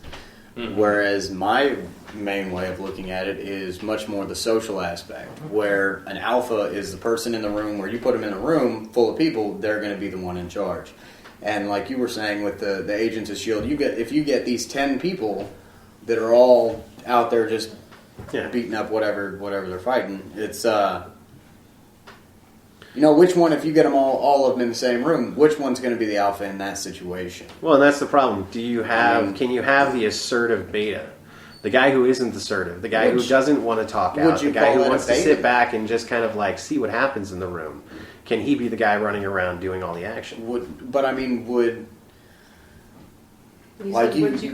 Mm-hmm. Whereas my main way of looking at it is much more the social aspect, where an alpha is the person in the room where you put them in a room full of people, they're going to be the one in charge. And like you were saying with the Agents of S.H.I.E.L.D., if you get these 10 people that are all out there just beating up whatever they're fighting, it's which one, if you get them all of them in the same room, which one's going to be the alpha in that situation? Well, and that's the problem. Can you have the assertive beta? The guy who isn't assertive, the guy who doesn't want to talk out, the guy who wants to sit back and just kind of like see what happens in the room. Can he be the guy running around doing all the action? Would you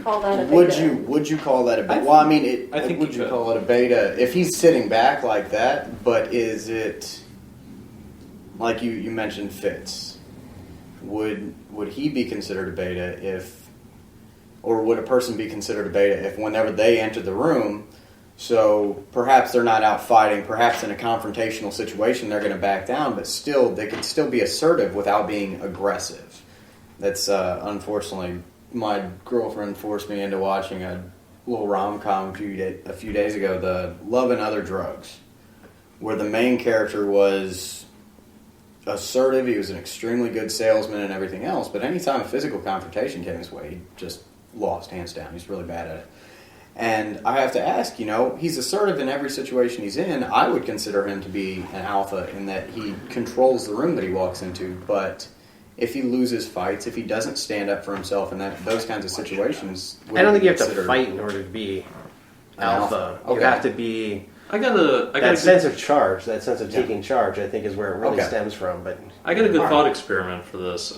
call that a beta? Would you call that a beta? Well, I mean, would you call it a beta if he's sitting back like that? But is it like you mentioned, Fitz? Would he be considered a beta or would a person be considered a beta if whenever they entered the room? So perhaps they're not out fighting, perhaps in a confrontational situation they're going to back down, but still they could still be assertive without being aggressive. That's unfortunately, my girlfriend forced me into watching a little rom-com a few days ago, The Love and Other Drugs, where the main character was assertive, he was an extremely good salesman and everything else, but anytime a physical confrontation came his way, he just lost, hands down. He's really bad at it. And I have to ask, he's assertive in every situation he's in. I would consider him to be an alpha in that he controls the room that he walks into. But if he loses fights, if he doesn't stand up for himself in those kinds of situations, I don't think you have to fight in order to be alpha. Okay. You have to be. That sense of charge, that sense of taking charge, I think, is where it really stems from. But I got a good thought experiment for this.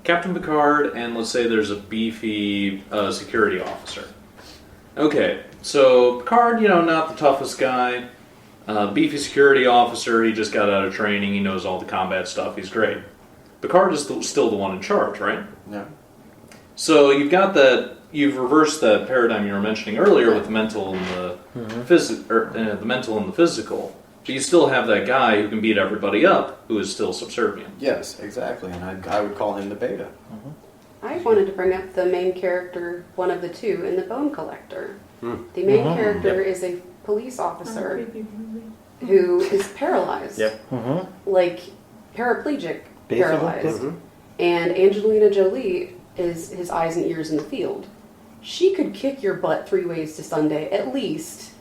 Captain Picard, and let's say there's a beefy security officer. Okay, so Picard, not the toughest guy. Beefy security officer, he just got out of training, he knows all the combat stuff, he's great. Picard is still the one in charge, right? Yeah. So you've reversed that paradigm you were mentioning earlier with the mental and the mental and the physical. But you still have that guy who can beat everybody up, who is still subservient. Yes, exactly, and I would call him the beta. Mm-hmm. I wanted to bring up the main character, one of the two, in The Bone Collector. The main character is a police officer who is paralyzed. Like paraplegic paralyzed. And Angelina Jolie is his eyes and ears in the field. She could kick your butt 3 ways to Sunday, at least.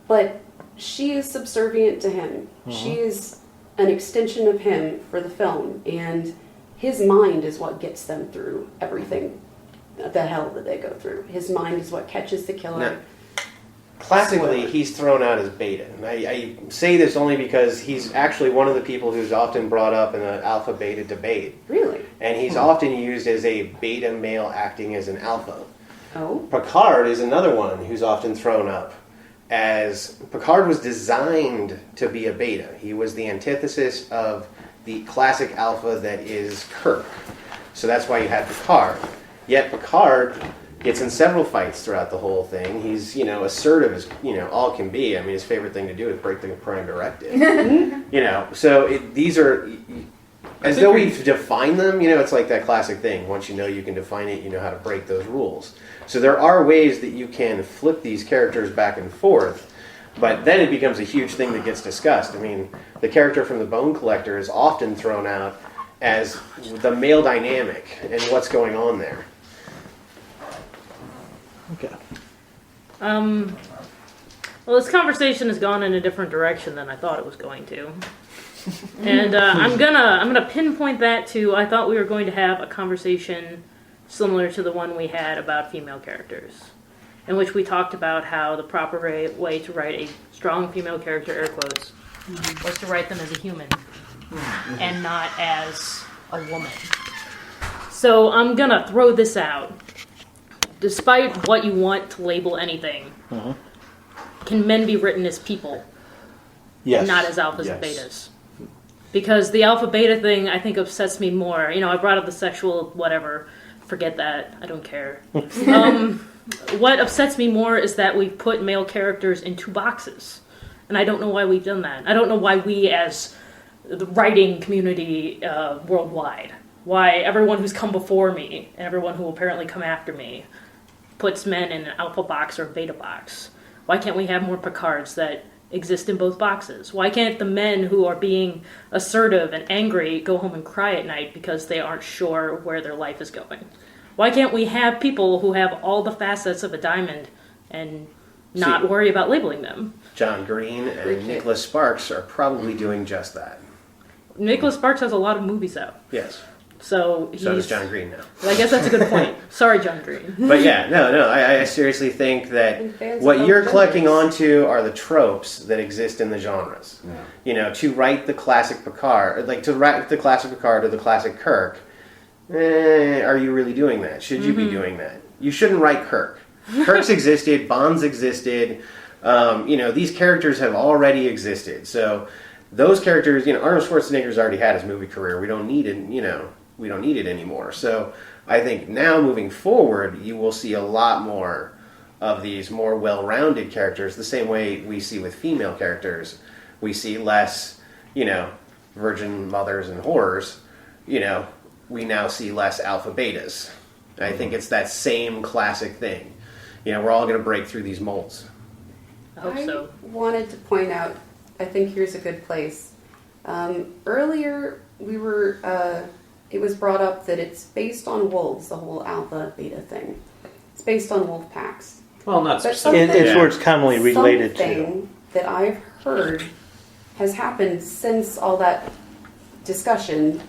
But she is subservient to him. She is an extension of him for the film. And his mind is what gets them through everything, the hell that they go through. His mind is what catches the killer. classically, he's thrown out as beta. And I say this only because he's actually one of the people who's often brought up in an alpha-beta debate. Really? And he's often used as a beta male acting as an alpha. Oh. Picard is another one who's often thrown up as... Picard was designed to be a beta. He was the antithesis of the classic alpha that is Kirk. So that's why you had Picard. Yet Picard gets in several fights throughout the whole thing. He's, assertive as, all can be. I mean, his favorite thing to do is break the Prime Directive. So these are... As though we've defined them, it's like that classic thing. Once you know you can define it, you know how to break those rules. So there are ways that you can flip these characters back and forth, but then it becomes a huge thing that gets discussed. I mean, the character from the Bone Collector is often thrown out as the male dynamic and what's going on there. Okay. Well, this conversation has gone in a different direction than I thought it was going to. And I'm gonna pinpoint that to, I thought we were going to have a conversation similar to the one we had about female characters, in which we talked about how the proper way to write a strong female character, air quotes, was to write them as a human and not as a woman. So I'm gonna throw this out. Despite what you want to label anything, can men be written as people? Yes. And not as alphas and Yes. betas? Because the alpha-beta thing, I think, upsets me more. I brought up the sexual whatever. Forget that. I don't care. What upsets me more is that we've put male characters in two boxes. And I don't know why we've done that. I don't know why we, as the writing community worldwide, why everyone who's come before me, and everyone who will apparently come after me, puts men in an alpha box or a beta box. Why can't we have more Picards that exist in both boxes? Why can't the men who are being assertive and angry go home and cry at night because they aren't sure where their life is going? Why can't we have people who have all the facets of a diamond and not worry about labeling them? John Green and Nicholas Sparks are probably doing just that. Nicholas Sparks has a lot of movies out. Yes. So does John Green now. Well, I guess that's a good point. Sorry, John Green. But yeah, no, I seriously think that what you're collecting onto are the tropes that exist in the genres. Yeah. To write the classic Picard, to write the classic Picard or the classic Kirk, are you really doing that? Should you be doing that? You shouldn't write Kirk. Kirk's existed, Bond's existed, these characters have already existed. So those characters, Arnold Schwarzenegger's already had his movie career. We don't need it, we don't need it anymore. So I think now moving forward, you will see a lot more of these more well-rounded characters, the same way we see with female characters. We see less, virgin mothers and whores. We now see less alpha betas. I think it's that same classic thing. We're all going to break through these molds. I hope so. I wanted to point out, I think here's a good place. Earlier, it was brought up that it's based on wolves, the whole alpha-beta thing. It's based on wolf packs. Well, not But specifically. It's where it's commonly related something that I've heard has happened since all that discussion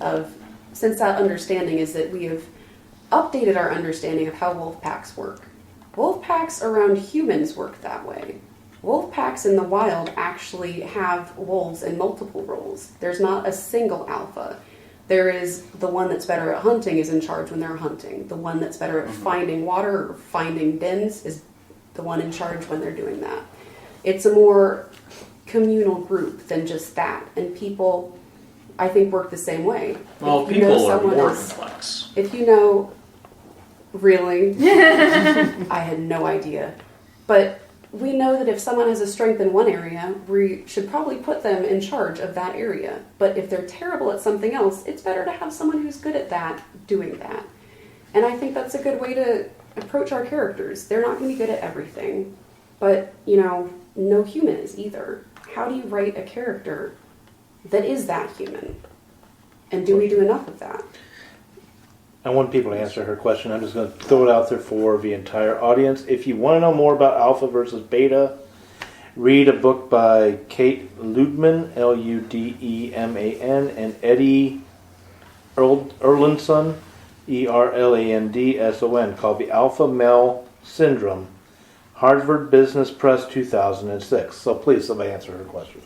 since that understanding is that we have updated our understanding of how wolf packs work. Wolf packs around humans work that way. Wolf packs in the wild actually have wolves in multiple roles. There's not a single alpha. There is the one that's better at hunting is in charge when they're hunting. The one that's better at finding water or finding dens is the one in charge when they're doing that. It's a more communal group than just that. And people, I think, work the same way. Well, people are more complex. If you know, really, I had no idea. But we know that if someone has a strength in one area, we should probably put them in charge of that area. But if they're terrible at something else, it's better to have someone who's good at that doing that. And I think that's a good way to approach our characters. They're not going to be good at everything, but, no human is either. How do you write a character that is that human? And do we do enough of that? I want people to answer her question. I'm just going to throw it out there for the entire audience. If you want to know more about alpha versus beta, read a book by Kate Ludeman, Ludeman, and Eddie Erlandson, Erlandson, called The Alpha Male Syndrome, Harvard Business Press 2006. So please, somebody answer her question.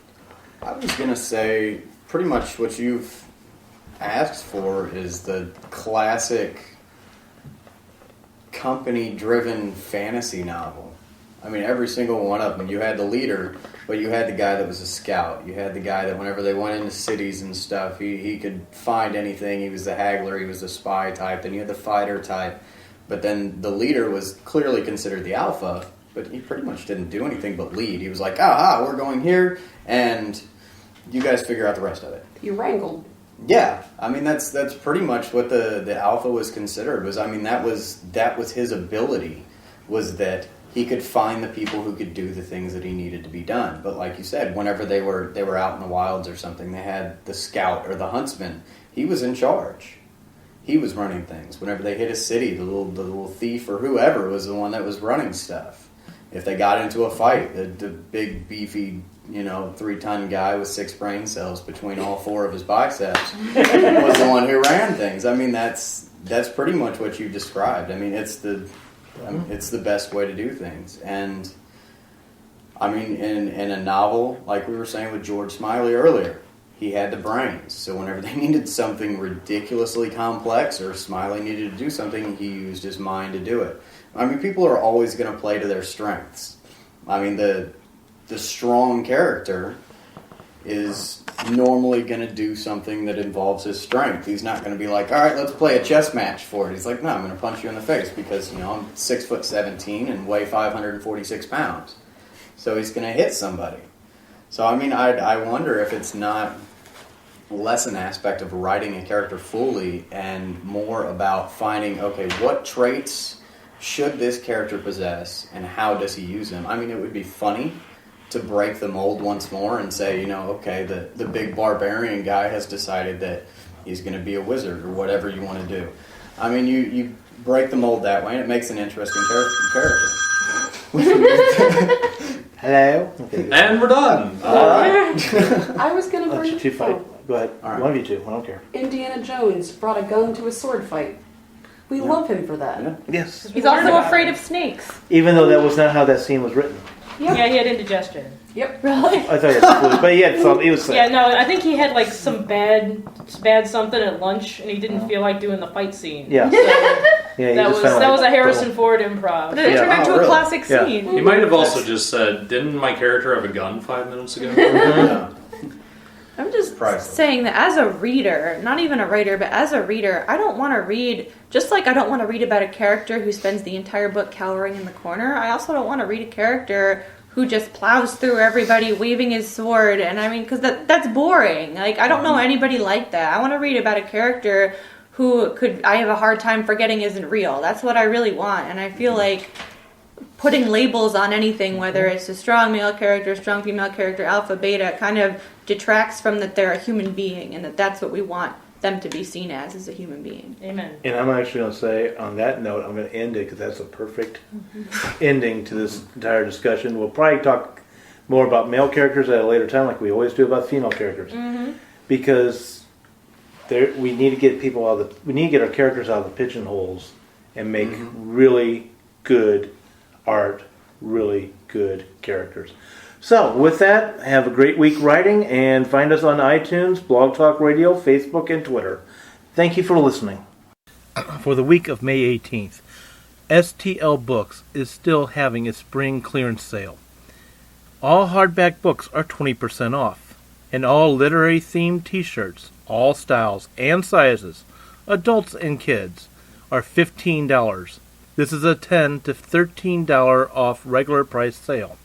I was going to say pretty much what you've asked for is the classic company-driven fantasy novel. I mean, every single one of them. You had the leader, but you had the guy that was a scout. You had the guy that whenever they went into cities and stuff, he could find anything. He was the haggler. He was the spy type. Then you had the fighter type. But then the leader was clearly considered the alpha, but he pretty much didn't do anything but lead. He was like, we're going here, and you guys figure out the rest of it. You wrangled. Yeah, I mean that's pretty much what the alpha was considered. That was his ability, was that he could find the people who could do the things that he needed to be done. But like you said, whenever they were out in the wilds or something, they had the scout or the huntsman. He was in charge. He was running things. Whenever they hit a city, the little thief or whoever was the one that was running stuff. If they got into a fight, the big beefy 3-ton guy with 6 brain cells between all 4 of his biceps was the one who ran things. I mean, that's pretty much what you described. I mean, it's the best way to do things. And I mean, in a novel, like we were saying with George Smiley earlier, he had the brains. So whenever they needed something ridiculously complex or Smiley needed to do something, he used his mind to do it. I mean, people are always going to play to their strengths. I mean, the strong character is normally going to do something that involves his strength. He's not going to be like, all right, let's play a chess match for it. He's like, no, I'm going to punch you in the face because, I'm 6'17" and weigh 546 pounds. So he's going to hit somebody. So, I mean, I wonder if it's not less an aspect of writing a character fully and more about finding, okay, what traits should this character possess and how does he use them? I mean, it would be funny to break the mold once more and say, okay, the big barbarian guy has decided that he's going to be a wizard or whatever you want to do. I mean, you break the mold that way and it makes an interesting character. Hello? And we're done. All right. I was going to Let bring you two fight. Go ahead. All right. One of you two. I don't care. Indiana Jones brought a gun to a sword fight. We love him for that. Yeah. Yes. He's also afraid of snakes. Even though that was not how that scene was written. Yep. Yeah, he had indigestion. Yep. Really? I thought he had flu, but he had some. He was sick. Yeah, no, I think he had like some bad something at lunch, and he didn't feel like doing the fight scene. Yeah. So Yeah, he that just was kinda a Harrison little- Ford improv. But it turned into really? a classic Yeah. scene. He might have also just said, didn't my character have a gun 5 minutes ago? Yeah. I'm just Priceless. saying that as a reader, not even a writer, but as a reader, I don't want to read, just like I don't want to read about a character who spends the entire book cowering in the corner, I also don't want to read a character who just plows through everybody waving his sword. And I mean, because that's boring. Like, I don't know anybody like that. I want to read about a character who I have a hard time forgetting isn't real. That's what I really want. And I feel like putting labels on anything, whether it's a strong male character, strong female character, alpha, beta, kind of detracts from that they're a human being and that's what we want them to be seen as a human being. Amen. And I'm actually going to say, on that note, I'm going to end it because that's a perfect ending to this entire discussion. We'll probably talk more about male characters at a later time, like we always do about female characters, because we need to get our characters out of the pigeonholes and make really good art, really good characters. So, with that, have a great week writing, and find us on iTunes, Blog Talk Radio, Facebook, and Twitter. Thank you for listening. For the week of May 18th, STL Books is still having its spring clearance sale. All hardback books are 20% off, and all literary-themed t-shirts, all styles and sizes, adults and kids, are $15. This is a $10 to $13 off regular price sale.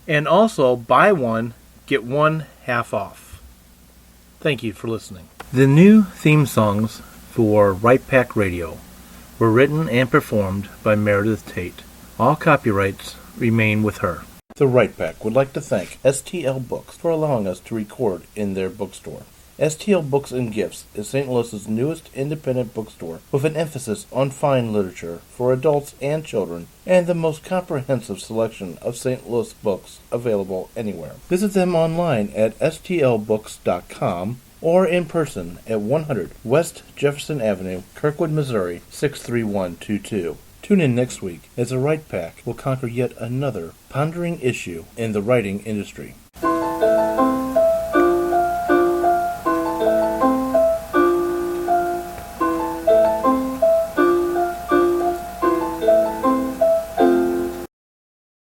And also, buy one, get one half off. Thank you for listening. The new theme songs for Right Pack Radio were written and performed by Meredith Tate. All copyrights remain with her. The Right Pack would like to thank STL Books for allowing us to record in their bookstore. STL Books and Gifts is St. Louis's newest independent bookstore with an emphasis on fine literature for adults and children and the most comprehensive selection of St. Louis books available anywhere. Visit them online at stlbooks.com or in person at 100 West Jefferson Avenue, Kirkwood, Missouri 63122. Tune in next week as the Write Pack will conquer yet another pondering issue in the writing industry.